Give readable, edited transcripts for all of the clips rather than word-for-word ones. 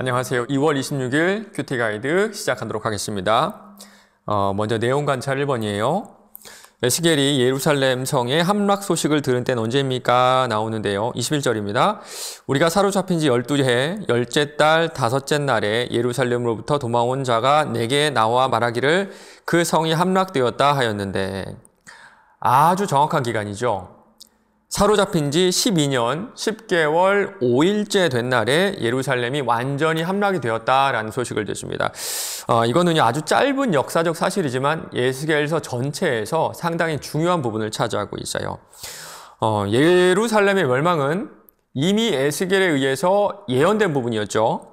안녕하세요. 2월 26일 큐티 가이드 시작하도록 하겠습니다. 먼저 내용 관찰 1번이에요. 에스겔이 예루살렘 성의 함락 소식을 들은 때는 언제입니까? 나오는데요. 21절입니다. 우리가 사로잡힌 지 12해, 열째 달 다섯째 날에 예루살렘으로부터 도망온 자가 내게 나와 말하기를 그 성이 함락되었다 하였는데, 아주 정확한 기간이죠. 사로잡힌 지 12년 10개월 5일째 된 날에 예루살렘이 완전히 함락이 되었다라는 소식을 듣습니다. 이거는 아주 짧은 역사적 사실이지만 에스겔서 전체에서 상당히 중요한 부분을 차지하고 있어요. 예루살렘의 멸망은 이미 에스겔에 의해서 예언된 부분이었죠.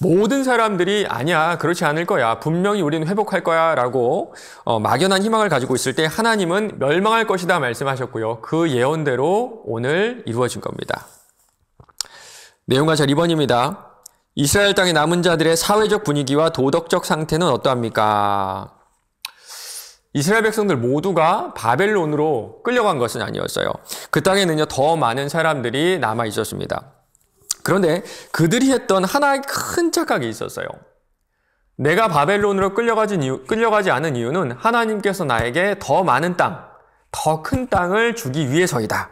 모든 사람들이 아니야, 그렇지 않을 거야, 분명히 우리는 회복할 거야 라고 막연한 희망을 가지고 있을 때 하나님은 멸망할 것이다 말씀하셨고요. 그 예언대로 오늘 이루어진 겁니다. 내용 관찰 2번입니다. 이스라엘 땅의 남은 자들의 사회적 분위기와 도덕적 상태는 어떠합니까? 이스라엘 백성들 모두가 바벨론으로 끌려간 것은 아니었어요. 그 땅에는요, 더 많은 사람들이 남아 있었습니다. 그런데 그들이 했던 하나의 큰 착각이 있었어요. 내가 바벨론으로 끌려가지 않은 이유는 하나님께서 나에게 더 많은 땅, 더 큰 땅을 주기 위해서이다.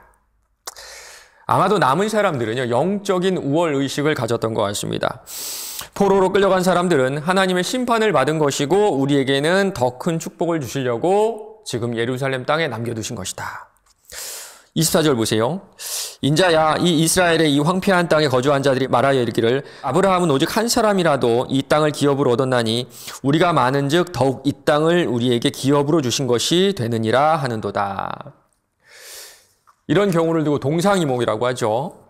아마도 남은 사람들은요, 영적인 우월의식을 가졌던 것 같습니다. 포로로 끌려간 사람들은 하나님의 심판을 받은 것이고 우리에게는 더 큰 축복을 주시려고 지금 예루살렘 땅에 남겨두신 것이다. 24절 보세요. 인자야, 이 이스라엘의 이 황폐한 땅에 거주한 자들이 말하여 이르기를 아브라함은 오직 한 사람이라도 이 땅을 기업으로 얻었나니 우리가 많은즉 더욱 이 땅을 우리에게 기업으로 주신 것이 되느니라 하는도다. 이런 경우를 두고 동상이몽이라고 하죠.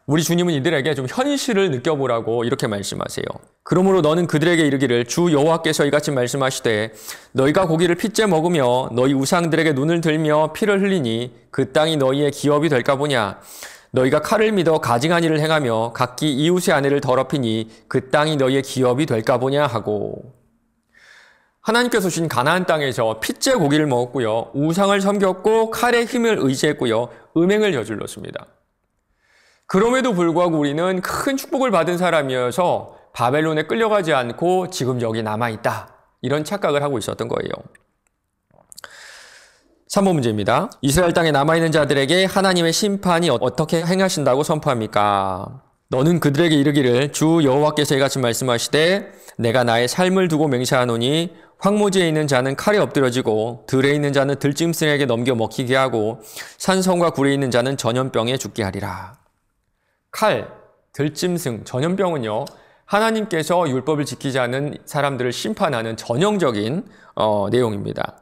우리 주님은 이들에게 좀 현실을 느껴보라고 이렇게 말씀하세요. 그러므로 너는 그들에게 이르기를 주 여호와께서 이같이 말씀하시되 너희가 고기를 핏째 먹으며 너희 우상들에게 눈을 들며 피를 흘리니 그 땅이 너희의 기업이 될까 보냐. 너희가 칼을 믿어 가증한 일을 행하며 각기 이웃의 아내를 더럽히니 그 땅이 너희의 기업이 될까 보냐 하고. 하나님께서 주신 가나안 땅에서 핏째 고기를 먹었고요, 우상을 섬겼고 칼의 힘을 의지했고요, 음행을 저질렀습니다. 그럼에도 불구하고 우리는 큰 축복을 받은 사람이어서 바벨론에 끌려가지 않고 지금 여기 남아있다, 이런 착각을 하고 있었던 거예요. 3번 문제입니다. 이스라엘 땅에 남아있는 자들에게 하나님의 심판이 어떻게 행하신다고 선포합니까? 너는 그들에게 이르기를 주 여호와께서 이같이 말씀하시되 내가 나의 삶을 두고 맹세하노니 황무지에 있는 자는 칼에 엎드러지고 들에 있는 자는 들짐승에게 넘겨 먹히게 하고 산성과 굴에 있는 자는 전염병에 죽게 하리라. 칼, 들짐승, 전염병은요, 하나님께서 율법을 지키지 않은 사람들을 심판하는 전형적인 내용입니다.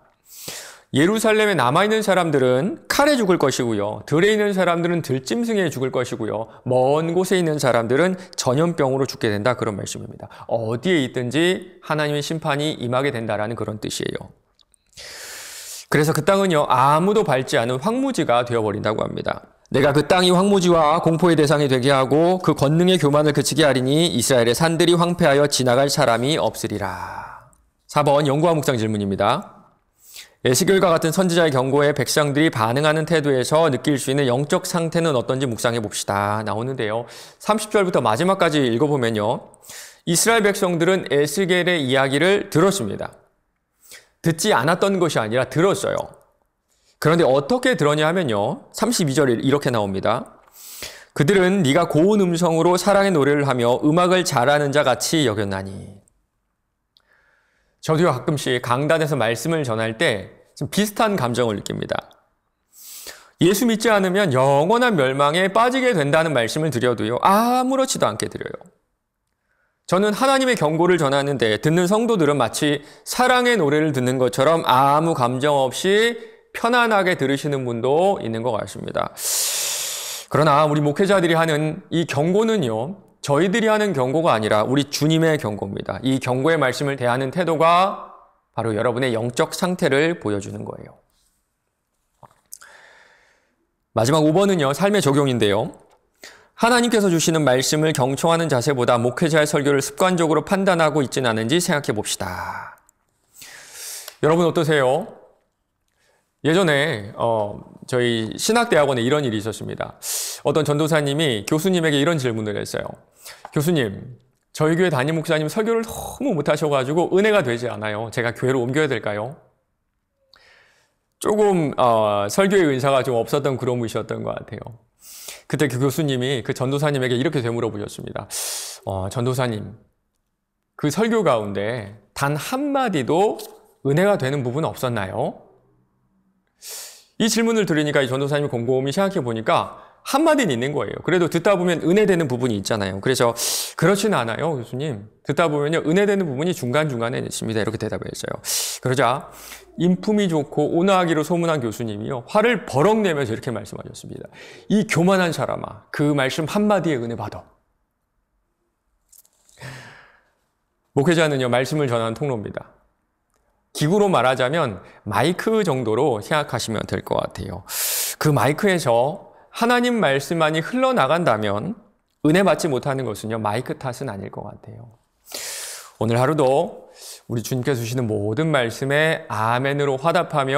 예루살렘에 남아있는 사람들은 칼에 죽을 것이고요, 들에 있는 사람들은 들짐승에 죽을 것이고요, 먼 곳에 있는 사람들은 전염병으로 죽게 된다, 그런 말씀입니다. 어디에 있든지 하나님의 심판이 임하게 된다라는 그런 뜻이에요. 그래서 그 땅은요, 아무도 밟지 않은 황무지가 되어버린다고 합니다. 내가 그 땅이 황무지와 공포의 대상이 되게 하고 그 권능의 교만을 그치게 하리니 이스라엘의 산들이 황폐하여 지나갈 사람이 없으리라. 4번 연구와 묵상 질문입니다. 에스겔과 같은 선지자의 경고에 백성들이 반응하는 태도에서 느낄 수 있는 영적 상태는 어떤지 묵상해 봅시다. 나오는데요. 30절부터 마지막까지 읽어보면요, 이스라엘 백성들은 에스겔의 이야기를 들었습니다. 듣지 않았던 것이 아니라 들었어요. 그런데 어떻게 들었냐 하면요, 32절에 이렇게 나옵니다. 그들은 네가 고운 음성으로 사랑의 노래를 하며 음악을 잘하는 자 같이 여겼나니. 저도요, 가끔씩 강단에서 말씀을 전할 때 좀 비슷한 감정을 느낍니다. 예수 믿지 않으면 영원한 멸망에 빠지게 된다는 말씀을 드려도요, 아무렇지도 않게 드려요. 저는 하나님의 경고를 전하는데 듣는 성도들은 마치 사랑의 노래를 듣는 것처럼 아무 감정 없이 편안하게 들으시는 분도 있는 것 같습니다. 그러나 우리 목회자들이 하는 이 경고는요, 저희들이 하는 경고가 아니라 우리 주님의 경고입니다. 이 경고의 말씀을 대하는 태도가 바로 여러분의 영적 상태를 보여주는 거예요. 마지막 5번은요, 삶의 적용인데요. 하나님께서 주시는 말씀을 경청하는 자세보다 목회자의 설교를 습관적으로 판단하고 있지는 않은지 생각해 봅시다. 여러분 어떠세요? 예전에 저희 신학대학원에 이런 일이 있었습니다. 어떤 전도사님이 교수님에게 이런 질문을 했어요. 교수님, 저희 교회 담임 목사님 설교를 너무 못하셔가지고 은혜가 되지 않아요. 제가 교회로 옮겨야 될까요? 조금 설교의 은사가 좀 없었던 그런 분이셨던 것 같아요. 그때 그 교수님이 그 전도사님에게 이렇게 되물어보셨습니다. 전도사님, 그 설교 가운데 단 한마디도 은혜가 되는 부분은 없었나요? 이 질문을 들으니까 이 전도사님이 곰곰이 생각해 보니까 한마디는 있는 거예요. 그래도 듣다 보면 은혜되는 부분이 있잖아요. 그래서 그렇지는 않아요, 교수님. 듣다 보면요, 은혜되는 부분이 중간중간에 있습니다. 이렇게 대답을 했어요. 그러자 인품이 좋고 온화하기로 소문한 교수님이요, 화를 버럭 내면서 이렇게 말씀하셨습니다. 이 교만한 사람아, 그 말씀 한마디에 은혜 받아. 목회자는요, 말씀을 전하는 통로입니다. 기구로 말하자면 마이크 정도로 생각하시면 될 것 같아요. 그 마이크에서 하나님 말씀만이 흘러나간다면 은혜 받지 못하는 것은요, 마이크 탓은 아닐 것 같아요. 오늘 하루도 우리 주님께서 주시는 모든 말씀에 아멘으로 화답하며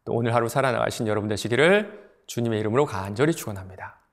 또 오늘 하루 살아나가신 여러분 되시기를 주님의 이름으로 간절히 축원합니다.